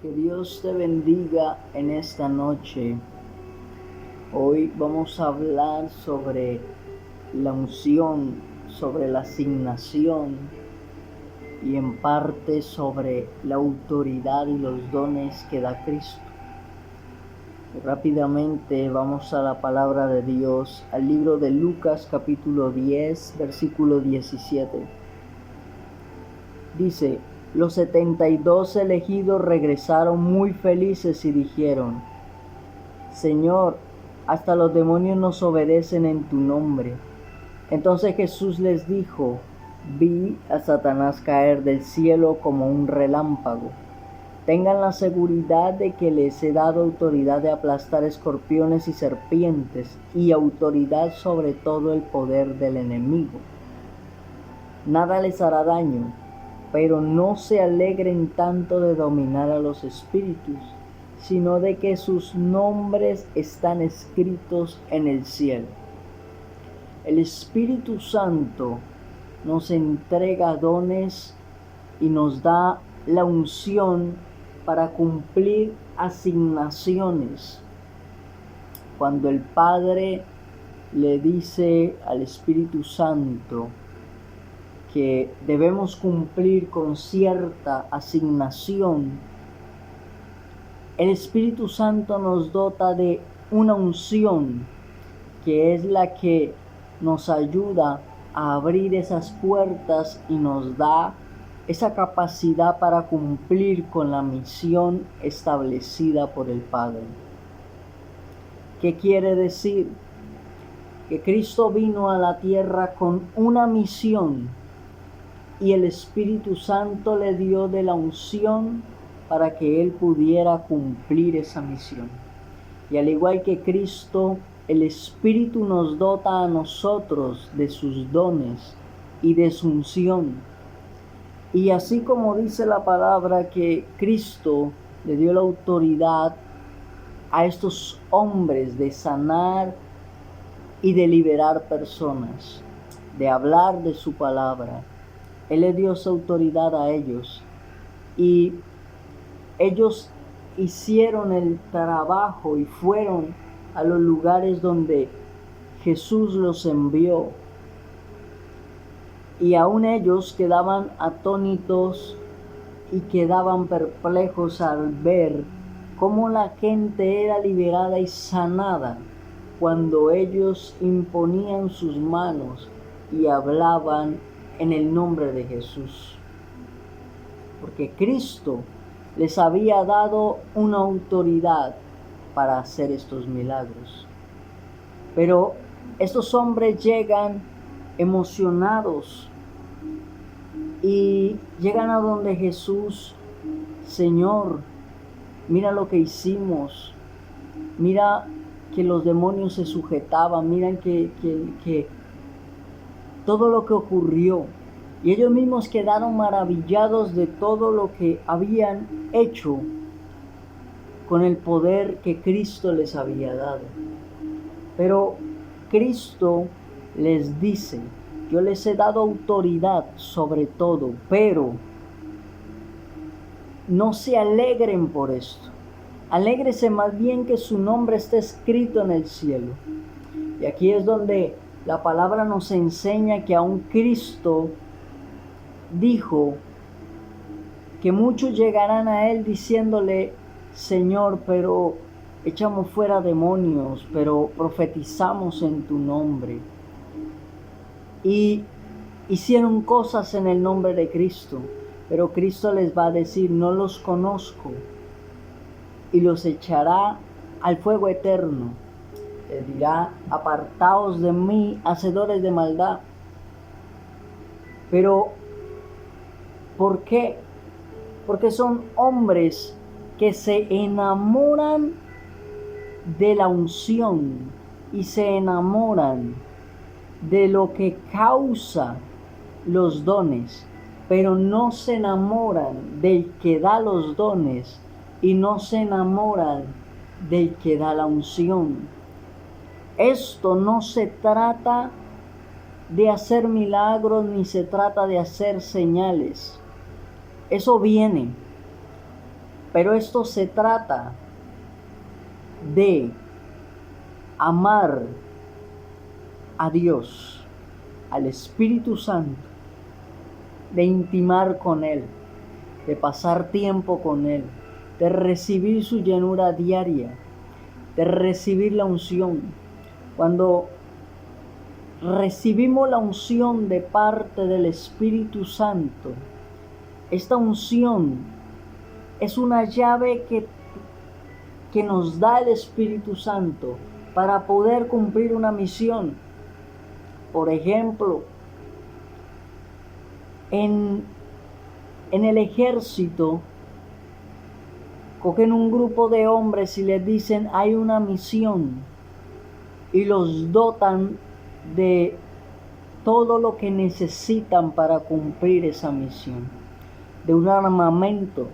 Que Dios te bendiga en esta noche. Hoy vamos a hablar sobre la unción, sobre la asignación y en parte sobre la autoridad y los dones que da Cristo. Rápidamente vamos a la palabra de Dios, al libro de Lucas capítulo 10, versículo 17. Dice: los 72 elegidos regresaron muy felices y dijeron: Señor, hasta los demonios nos obedecen en tu nombre. Entonces Jesús les dijo: vi a Satanás caer del cielo como un relámpago. Tengan la seguridad de que les he dado autoridad de aplastar escorpiones y serpientes y autoridad sobre todo el poder del enemigo. Nada les hará daño, pero no se alegren tanto de dominar a los espíritus, sino de que sus nombres están escritos en el cielo. El Espíritu Santo nos entrega dones y nos da la unción para cumplir asignaciones. Cuando el Padre le dice al Espíritu Santo que debemos cumplir con cierta asignación, el Espíritu Santo nos dota de una unción que es la que nos ayuda a abrir esas puertas y nos da esa capacidad para cumplir con la misión establecida por el Padre. ¿Qué quiere decir? Que Cristo vino a la tierra con una misión y el Espíritu Santo le dio de la unción para que Él pudiera cumplir esa misión. Y al igual que Cristo, el Espíritu nos dota a nosotros de sus dones y de su unción. Y así como dice la palabra que Cristo le dio la autoridad a estos hombres de sanar y de liberar personas, de hablar de su palabra, Él le dio esa autoridad a ellos y ellos hicieron el trabajo y fueron a los lugares donde Jesús los envió. Y aún ellos quedaban atónitos y quedaban perplejos al ver cómo la gente era liberada y sanada cuando ellos imponían sus manos y hablaban en el nombre de Jesús. Porque Cristo les había dado una autoridad para hacer estos milagros. Pero estos hombres llegan emocionados y llegan a donde Jesús: Señor, mira lo que hicimos, mira que los demonios se sujetaban, miran que todo lo que ocurrió. Y ellos mismos quedaron maravillados de todo lo que habían hecho con el poder que Cristo les había dado. Pero Cristo les dice: yo les he dado autoridad sobre todo, pero no se alegren por esto. Alégrese más bien que su nombre esté escrito en el cielo. Y aquí es donde la palabra nos enseña que aún Cristo dijo que muchos llegarán a Él diciéndole: Señor, pero echamos fuera demonios, pero profetizamos en tu nombre. Y hicieron cosas en el nombre de Cristo, pero Cristo les va a decir: no los conozco, y los echará al fuego eterno. Les dirá: apartaos de mí, hacedores de maldad. Pero ¿por qué? Porque son hombres que se enamoran de la unción y se enamoran de lo que causa los dones, pero no se enamoran del que da los dones y no se enamoran del que da la unción. Esto no se trata de hacer milagros ni se trata de hacer señales. Eso viene. Pero esto se trata de amar a Dios, al Espíritu Santo, de intimar con Él, de pasar tiempo con Él, de recibir su llenura diaria, de recibir la unción. Cuando recibimos la unción de parte del Espíritu Santo, esta unción es una llave que nos da el Espíritu Santo para poder cumplir una misión. Por ejemplo, en el ejército, cogen un grupo de hombres y les dicen hay una misión y los dotan de todo lo que necesitan para cumplir esa misión, de un armamento,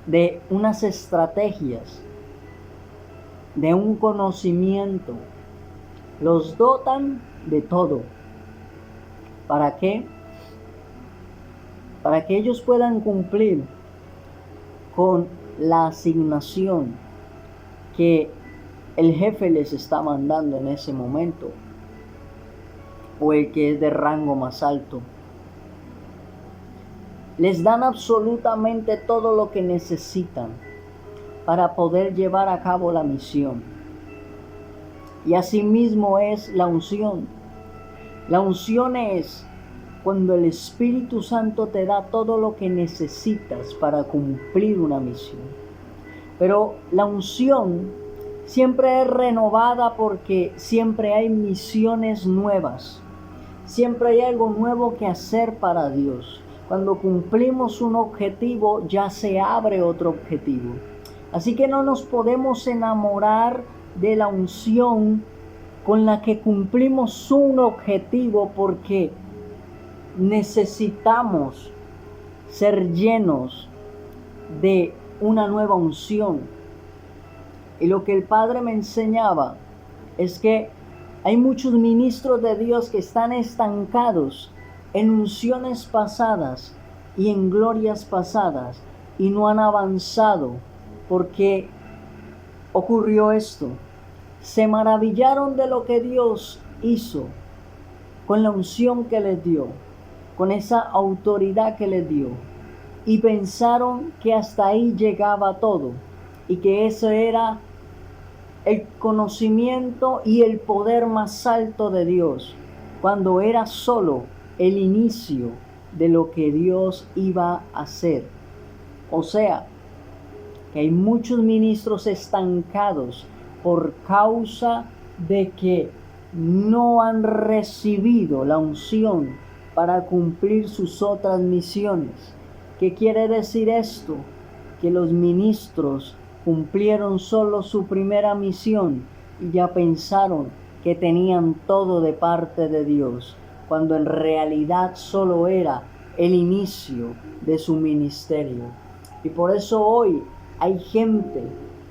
de unas estrategias, de un conocimiento. Los dotan de todo. ¿Para qué? Para que ellos puedan cumplir con la asignación que el jefe les está mandando en ese momento, o el que es de rango más alto. Les dan absolutamente todo lo que necesitan para poder llevar a cabo la misión. Y asimismo es la unción. La unción es cuando el Espíritu Santo te da todo lo que necesitas para cumplir una misión. Pero la unción siempre es renovada porque siempre hay misiones nuevas. Siempre hay algo nuevo que hacer para Dios. Cuando cumplimos un objetivo, ya se abre otro objetivo. Así que no nos podemos enamorar de la unción con la que cumplimos un objetivo, porque necesitamos ser llenos de una nueva unción. Y lo que el Padre me enseñaba es que hay muchos ministros de Dios que están estancados en unciones pasadas y en glorias pasadas y no han avanzado. Porque ocurrió esto: se maravillaron de lo que Dios hizo con la unción que les dio, con esa autoridad que les dio, y pensaron que hasta ahí llegaba todo y que ese era el conocimiento y el poder más alto de Dios, cuando era solo el inicio de lo que Dios iba a hacer. O sea, que hay muchos ministros estancados por causa de que no han recibido la unción para cumplir sus otras misiones. ¿Qué quiere decir esto? Que los ministros cumplieron solo su primera misión y ya pensaron que tenían todo de parte de Dios, cuando en realidad solo era el inicio de su ministerio. Y por eso hoy hay gente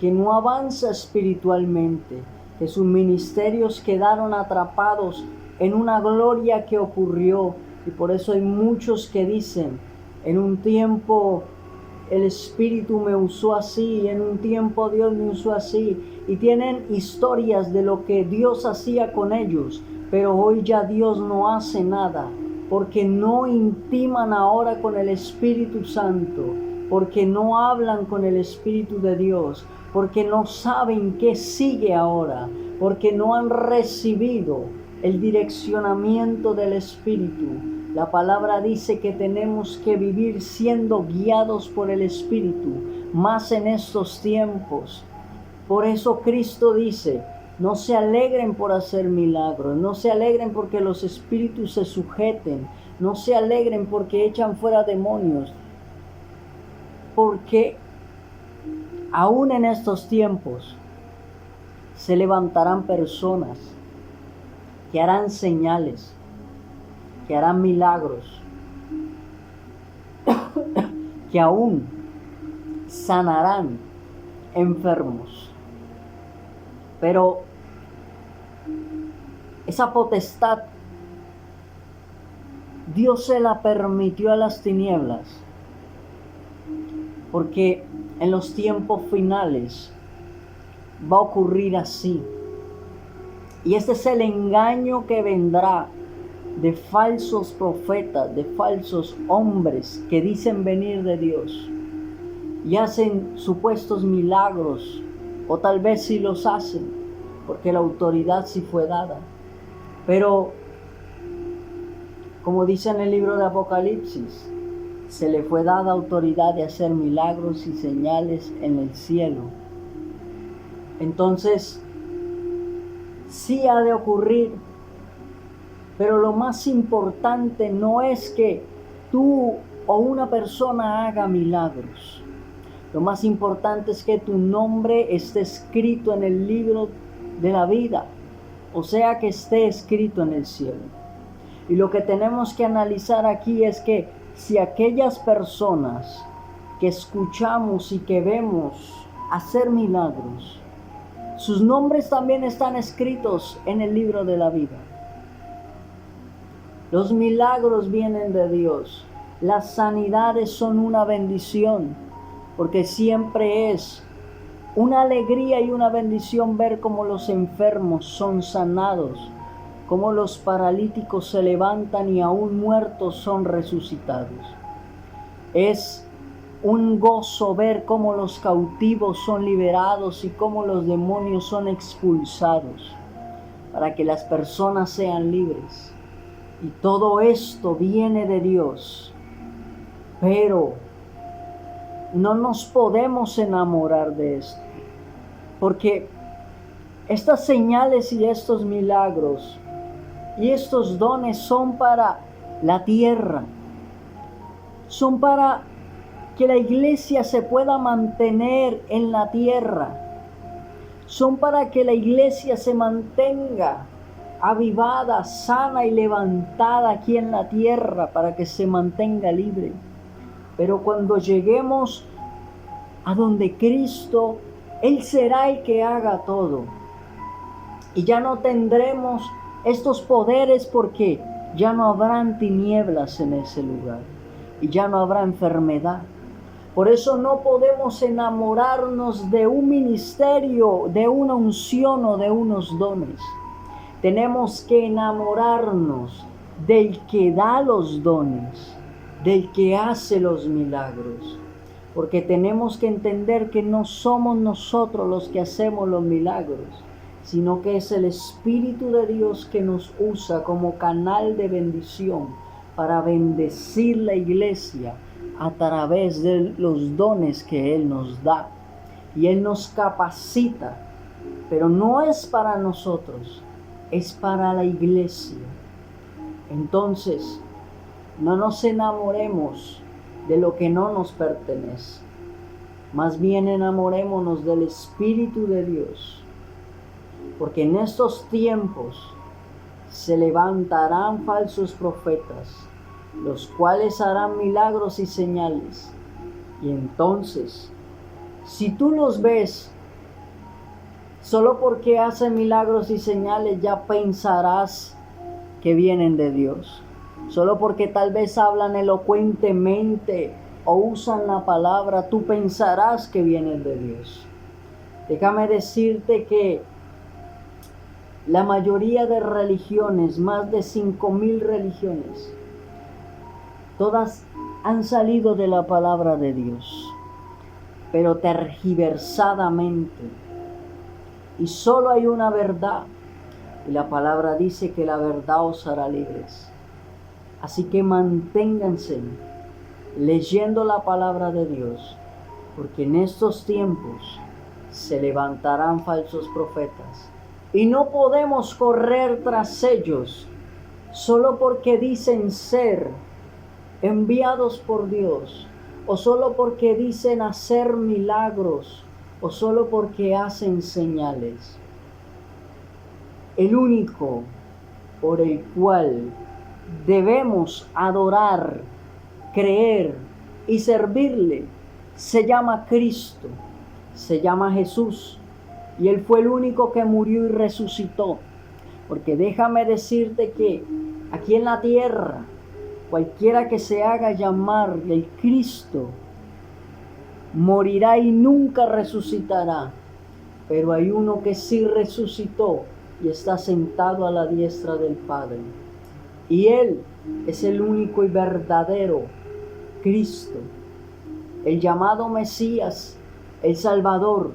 que no avanza espiritualmente, que sus ministerios quedaron atrapados en una gloria que ocurrió. Y por eso hay muchos que dicen: en un tiempo el Espíritu me usó así, en un tiempo Dios me usó así. Y tienen historias de lo que Dios hacía con ellos, pero hoy ya Dios no hace nada, porque no intiman ahora con el Espíritu Santo, porque no hablan con el Espíritu de Dios, porque no saben qué sigue ahora, porque no han recibido el direccionamiento del Espíritu. La palabra dice que tenemos que vivir siendo guiados por el Espíritu, más en estos tiempos. Por eso Cristo dice: no se alegren por hacer milagros, no se alegren porque los espíritus se sujeten, no se alegren porque echan fuera demonios, porque aún en estos tiempos se levantarán personas que harán señales, que harán milagros, que aún sanarán enfermos. Pero esa potestad Dios se la permitió a las tinieblas porque en los tiempos finales va a ocurrir así. Y este es el engaño que vendrá de falsos profetas, de falsos hombres que dicen venir de Dios y hacen supuestos milagros, o tal vez sí los hacen, porque la autoridad sí fue dada. Pero, como dice en el libro de Apocalipsis, se le fue dada autoridad de hacer milagros y señales en el cielo. Entonces, sí ha de ocurrir, pero lo más importante no es que tú o una persona haga milagros. Lo más importante es que tu nombre esté escrito en el libro de la vida, o sea que esté escrito en el cielo. Y lo que tenemos que analizar aquí es que si aquellas personas que escuchamos y que vemos hacer milagros, sus nombres también están escritos en el libro de la vida. Los milagros vienen de Dios. Las sanidades son una bendición, porque siempre es una alegría y una bendición ver cómo los enfermos son sanados, cómo los paralíticos se levantan y aún muertos son resucitados. Es un gozo ver cómo los cautivos son liberados y cómo los demonios son expulsados, para que las personas sean libres. Y todo esto viene de Dios, pero no nos podemos enamorar de esto, porque estas señales y estos milagros y estos dones son para la tierra, son para que la iglesia se pueda mantener en la tierra, son para que la iglesia se mantenga avivada, sana y levantada aquí en la tierra, para que se mantenga libre. Pero cuando lleguemos a donde Cristo, Él será el que haga todo. Y ya no tendremos estos poderes, porque ya no habrán tinieblas en ese lugar y ya no habrá enfermedad. Por eso no podemos enamorarnos de un ministerio, de una unción o de unos dones. Tenemos que enamorarnos del que da los dones, del que hace los milagros, porque tenemos que entender que no somos nosotros los que hacemos los milagros, sino que es el Espíritu de Dios que nos usa como canal de bendición para bendecir la iglesia a través de los dones que Él nos da. Y Él nos capacita, pero no es para nosotros, es para la iglesia. Entonces, no nos enamoremos de lo que no nos pertenece. Más bien enamorémonos del Espíritu de Dios. Porque en estos tiempos se levantarán falsos profetas, los cuales harán milagros y señales. Y entonces, si tú los ves, solo porque hacen milagros y señales ya pensarás que vienen de Dios. Solo porque tal vez hablan elocuentemente o usan la palabra, tú pensarás que vienen de Dios. Déjame decirte que la mayoría de religiones, más de 5,000 religiones, todas han salido de la palabra de Dios, pero tergiversadamente. Y solo hay una verdad, y la palabra dice que la verdad os hará libres. Así que manténganse leyendo la palabra de Dios, porque en estos tiempos se levantarán falsos profetas. Y no podemos correr tras ellos solo porque dicen ser enviados por Dios, o solo porque dicen hacer milagros, o solo porque hacen señales. El único por el cual debemos adorar, creer y servirle se llama Cristo, se llama Jesús, y Él fue el único que murió y resucitó. Porque déjame decirte que aquí en la tierra, cualquiera que se haga llamar el Cristo, morirá y nunca resucitará. Pero hay uno que sí resucitó y está sentado a la diestra del Padre. Y Él es el único y verdadero Cristo, el llamado Mesías, el Salvador.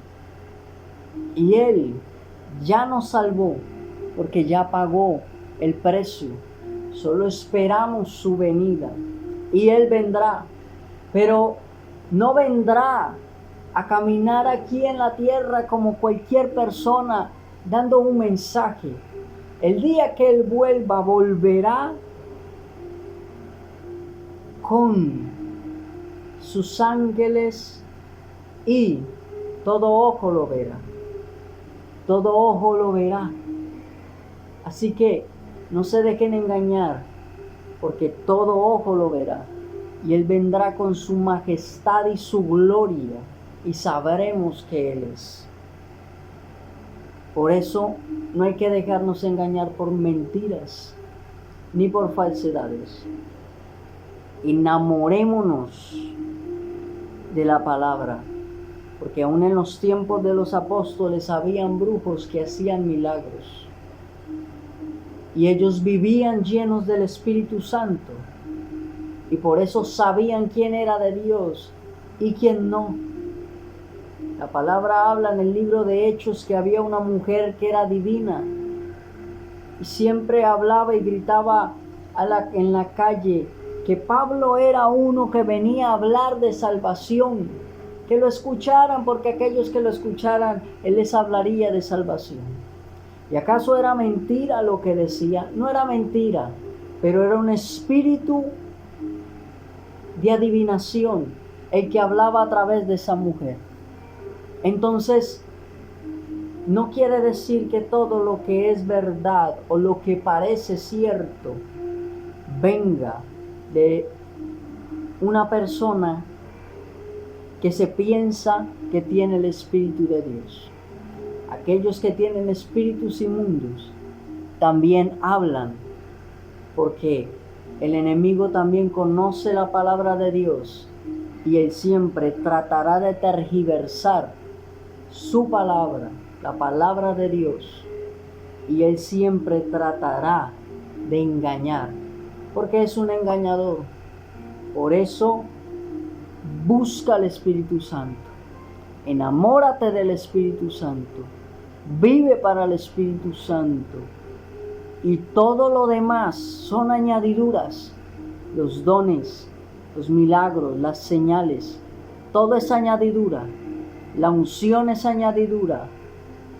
Y Él ya nos salvó porque ya pagó el precio. Solo esperamos su venida y Él vendrá, pero no vendrá a caminar aquí en la tierra como cualquier persona dando un mensaje. El día que Él vuelva, volverá con sus ángeles y todo ojo lo verá. Todo ojo lo verá. Así que no se dejen engañar, porque todo ojo lo verá. Y Él vendrá con su majestad y su gloria, y sabremos que Él es. Por eso no hay que dejarnos engañar por mentiras, ni por falsedades. Enamorémonos de la palabra, porque aún en los tiempos de los apóstoles habían brujos que hacían milagros. Y ellos vivían llenos del Espíritu Santo. Y por eso sabían quién era de Dios y quién no. La palabra habla en el libro de Hechos que había una mujer que era divina. Y siempre hablaba y gritaba en la calle que Pablo era uno que venía a hablar de salvación. Que lo escucharan, porque aquellos que lo escucharan, Él les hablaría de salvación. ¿Y acaso era mentira lo que decía? No era mentira, pero era un espíritu de adivinación el que hablaba a través de esa mujer. Entonces, no quiere decir que todo lo que es verdad o lo que parece cierto venga de una persona que se piensa que tiene el Espíritu de Dios. Aquellos que tienen espíritus inmundos también hablan, porque el enemigo también conoce la palabra de Dios y él siempre tratará de tergiversar su palabra, la palabra de Dios, y él siempre tratará de engañar, porque es un engañador. Por eso, busca al Espíritu Santo, enamórate del Espíritu Santo, vive para el Espíritu Santo, y todo lo demás son añadiduras. Los dones, los milagros, las señales, todo es añadidura. La unción es añadidura,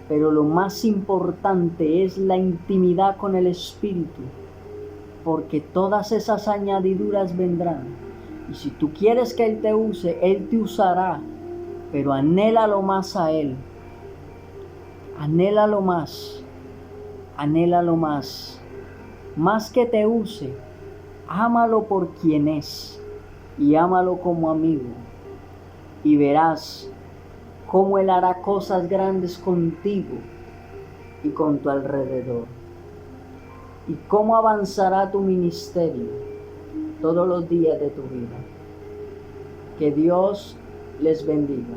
pero lo más importante es la intimidad con el Espíritu, porque todas esas añadiduras vendrán. Y si tú quieres que Él te use, Él te usará, pero anhélalo más a Él. Anhélalo más. Anhélalo más. Más que te use, ámalo por quien es y ámalo como amigo. Y verás cómo Él hará cosas grandes contigo y con tu alrededor. Y cómo avanzará tu ministerio todos los días de tu vida. Que Dios les bendiga.